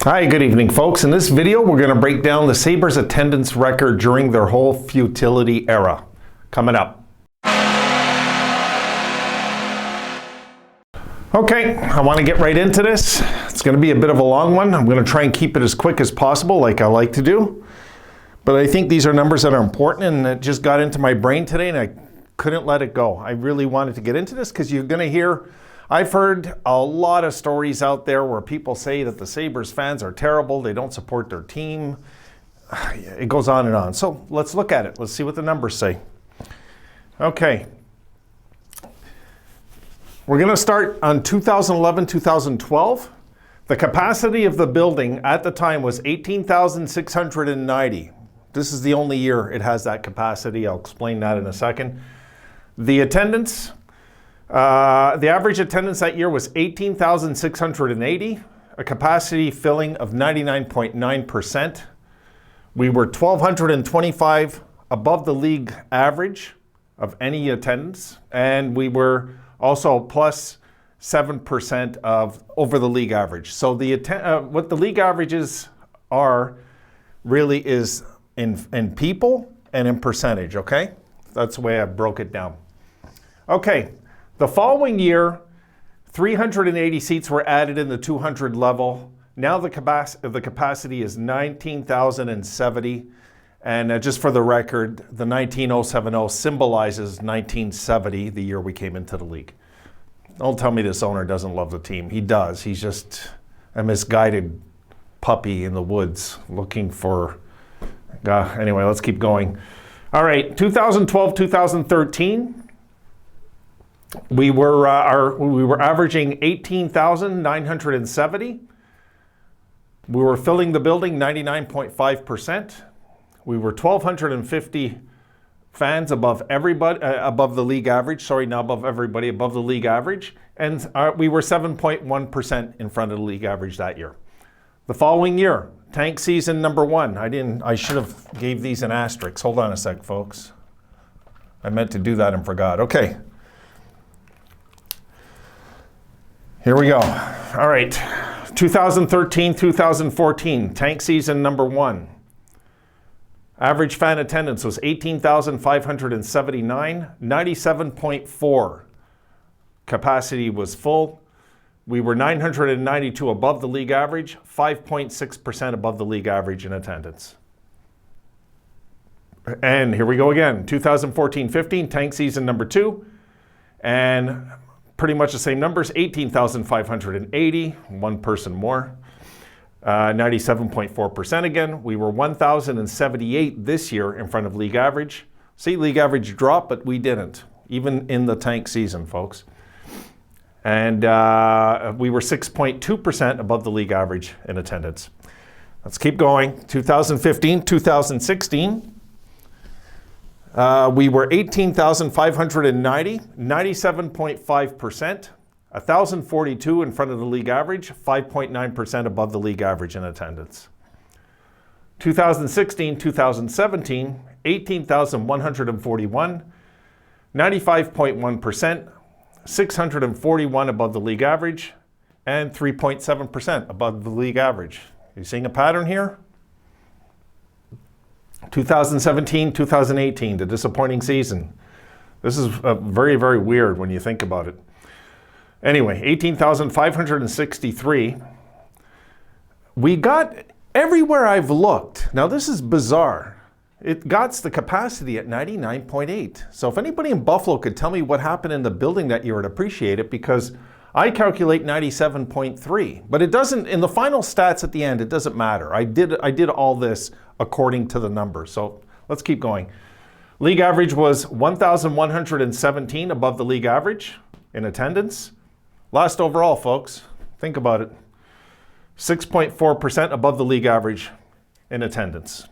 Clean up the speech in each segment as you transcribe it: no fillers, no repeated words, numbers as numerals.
Hi, good evening, folks. In this video, we're going to break down the Sabres attendance record during their whole futility era. Coming up. Okay, I want to get right into this. It's going to be a bit of a long one. I'm going to try and keep it as quick as possible, like I like to do. But I think these are numbers that are important, and it just got into my brain today, and I couldn't let it go. I really wanted to get into this because you're going to hear, I've heard a lot of stories out there where people say that the Sabres fans are terrible, they don't support their team. It goes on and on. So let's look at it. Let's see what the numbers say. Okay. We're going to start on 2011-2012. The capacity of the building at the time was 18,690. This is the only year it has that capacity. I'll explain that in a second. The attendance, the average attendance that year was 18,680, a capacity filling of 99.9%. We were 1,225 above the league average of any attendance, and we were also plus 7% of over the league average. So the what the league averages are really is in people and in percentage, okay? That's the way I broke it down. Okay, the following year, 380 seats were added in the 200 level. Now the capacity is 19,070. And just for the record, the 19070 symbolizes 1970, the year we came into the league. Don't tell me this owner doesn't love the team. He does. He's just a misguided puppy in the woods looking for... anyway, let's keep going. All right, 2012-2013, we were averaging 18,970. We were filling the building 99.5%. We were 1,250 fans above everybody, above the league average. Sorry, not above everybody, above the league average. And we were 7.1% in front of the league average that year. The following year, tank season number 1. I should have gave these an asterisk. Hold on a sec, folks. I meant to do that and forgot. Okay. Here we go. All right. 2013-2014, tank season number 1. Average fan attendance was 18,579, 97.4. Capacity was full. We were 992 above the league average, 5.6% above the league average in attendance. And here we go again, 2014-15, tank season number 2. And pretty much the same numbers, 18,580, one person more. 97.4% again. We were 1,078 this year in front of league average. See, league average dropped, but we didn't, even in the tank season, folks. And we were 6.2% above the league average in attendance. Let's keep going. 2015-2016, we were 18,590, 97.5%. 1,042 in front of the league average, 5.9% above the league average in attendance. 2016-2017, 18,141, 95.1%, 641 above the league average, and 3.7% above the league average. You seeing a pattern here? 2017-2018, the disappointing season. This is very, very weird when you think about it. Anyway, 18,563. We got, everywhere I've looked, now this is bizarre, it got the capacity at 99.8. So if anybody in Buffalo could tell me what happened in the building that year, I'd appreciate it, because I calculate 97.3. But it doesn't, in the final stats at the end, it doesn't matter. I did all this according to the numbers. So let's keep going. League average was 1,117 above the league average in attendance. Last overall, folks, think about it. 6.4% above the league average in attendance.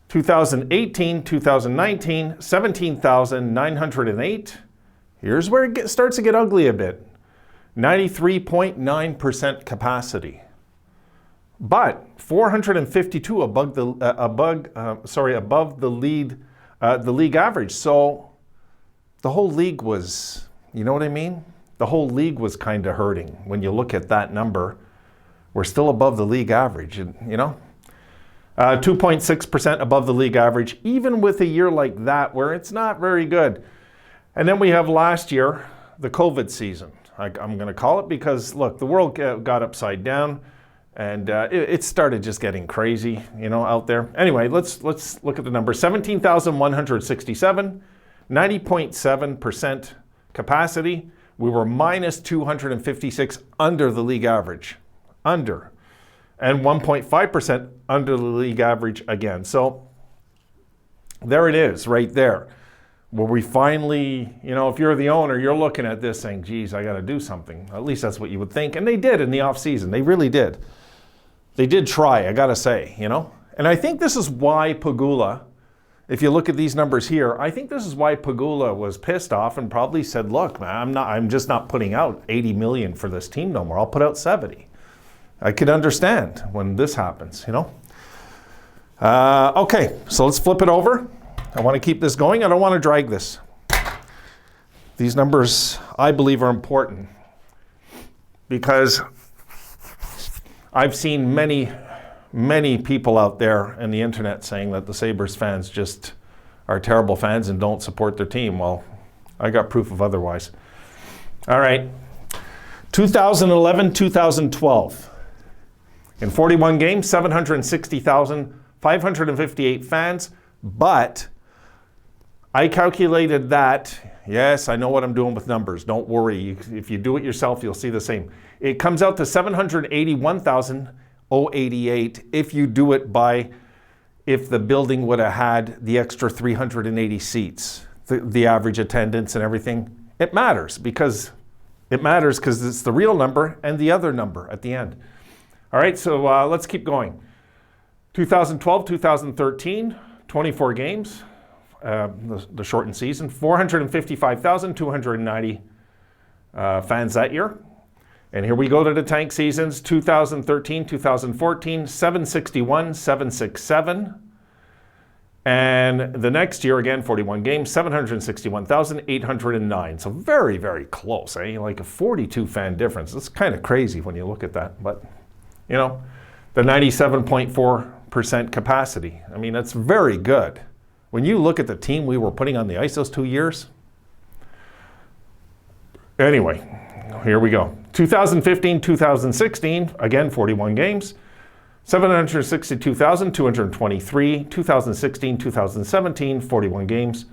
2018-2019, 17,908. Here's where it starts to get ugly a bit. 93.9% capacity. But 452 above the league average. So the whole league was, you know what I mean? The whole league was kind of hurting when you look at that number. we're still above the league average, and 2.6% above the league average, even with a year like that where it's not very good. And then we have last year, the COVID season. I'm going to call it because, look, the world got upside down, and it started just getting crazy, out there. Anyway, let's look at the numbers. 17,167, 90.7% capacity. We were minus 256 under the league average. Under. And 1.5% under the league average again. So there it is right there. Where we finally, if you're the owner, you're looking at this saying, geez, I got to do something. At least that's what you would think. And they did in the offseason. They really did. They did try, I got to say, And I think this is why Pegula, if you look at these numbers here, I think this is why Pegula was pissed off and probably said, look, man, I'm just not putting out 80 million for this team no more. I'll put out 70. I could understand when this happens, Okay, so let's flip it over. I want to keep this going. I don't want to drag this. These numbers, I believe, are important because I've seen many, many people out there on the internet saying that the Sabres fans just are terrible fans and don't support their team. Well, I got proof of otherwise. All right, 2011-2012. In 41 games, 760,558 fans, but I calculated that, yes, I know what I'm doing with numbers. Don't worry. If you do it yourself, you'll see the same. It comes out to 781,088 if you do it if the building would have had the extra 380 seats, the average attendance and everything. It matters because it's the real number and the other number at the end. All right, so let's keep going. 2012, 2013, 24 games. The shortened season, 455,290 fans that year. And here we go to the tank seasons, 2013, 2014, 761, 767. And the next year, again, 41 games, 761,809. So very, very close, like a 42 fan difference. It's kind of crazy when you look at that. But, the 97.4% capacity. I mean, that's very good. When you look at the team we were putting on the ice those 2 years. Anyway, here we go. 2015, 2016, again, 41 games. 762,223. 2016, 2017, 41 games.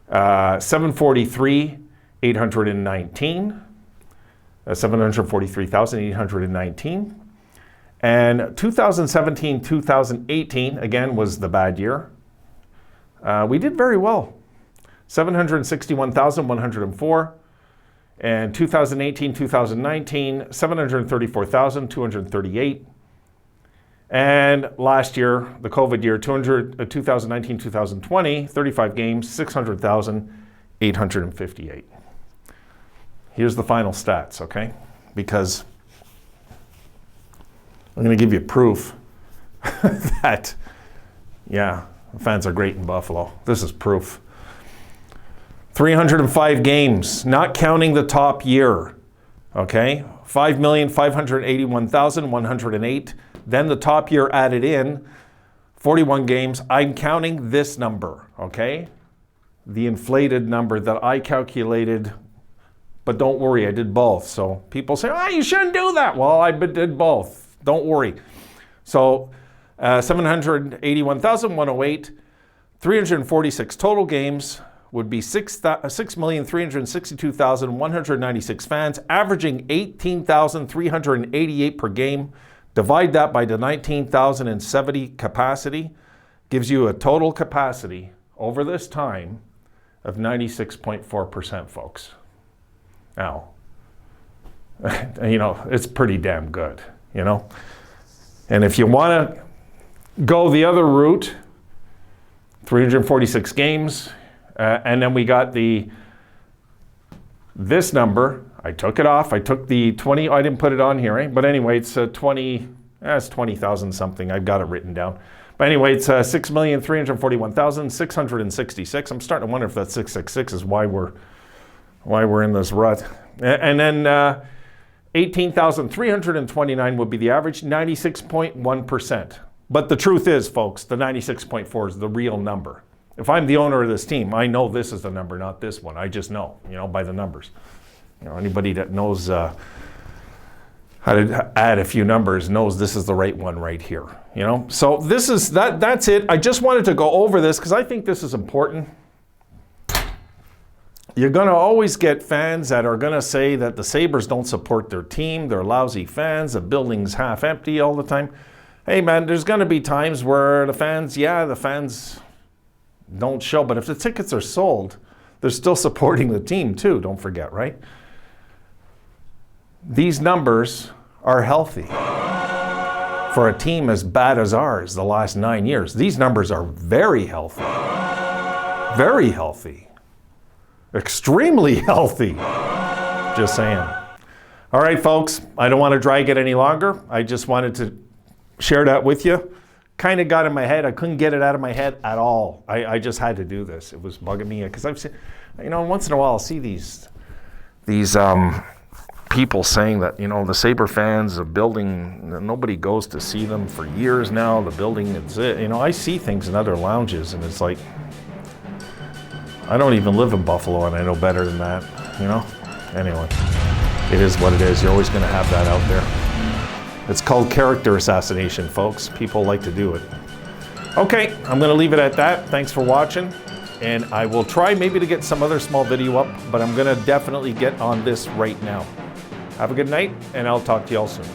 743,819. 743,819. And 2017, 2018, again, was the bad year. We did very well. 761,104. And 2018, 2019, 734,238. And last year, the COVID year, 2019, 2020, 35 games, 600,858. Here's the final stats, okay? Because I'm going to give you proof that, the fans are great in Buffalo. This is proof. 305 games, not counting the top year, okay? 5,581,108. Then the top year added in, 41 games. I'm counting this number, okay? The inflated number that I calculated, but don't worry, I did both. So people say, you shouldn't do that. Well, I did both. Don't worry. So 781,108, 346 total games would be 6,362,196 fans, averaging 18,388 per game. Divide that by the 19,070 capacity, gives you a total capacity over this time of 96.4%, folks. Now, it's pretty damn good, And if you want to go the other route, 346 games, and then we got this number. I took it off. I took the 20. I didn't put it on here, right? But anyway, it's 20. It's 20,000 something. I've got it written down. But anyway, it's 6,341,666. I'm starting to wonder if that 666 is why we're in this rut. And then 18,329 would be the average, 96.1%. But the truth is, folks, the 96.4 is the real number. If I'm the owner of this team, I know this is the number, not this one. I just know, by the numbers. Anybody that knows how to add a few numbers knows this is the right one right here. So this is that's it. I just wanted to go over this because I think this is important. You're going to always get fans that are going to say that the Sabres don't support their team, they're lousy fans, the building's half empty all the time. Hey man, there's going to be times where the fans don't show, but if the tickets are sold, they're still supporting the team too, don't forget, right? These numbers are healthy. For a team as bad as ours the last 9 years, these numbers are very healthy. Very healthy. Extremely healthy. Just saying. All right, folks, I don't want to drag it any longer. I just wanted to share that with you. Kind of got in my head. I couldn't get it out of my head at all. I just had to do this. It was bugging me because I've seen, once in a while I'll see these people saying that, the Sabre fans, the building, nobody goes to see them for years now. The building, it's it. I see things in other lounges and it's like, I don't even live in Buffalo and I know better than that, Anyway, it is what it is. You're always going to have that out there. It's called character assassination, folks. People like to do it. Okay, I'm going to leave it at that. Thanks for watching. And I will try maybe to get some other small video up, but I'm going to definitely get on this right now. Have a good night, and I'll talk to you all soon.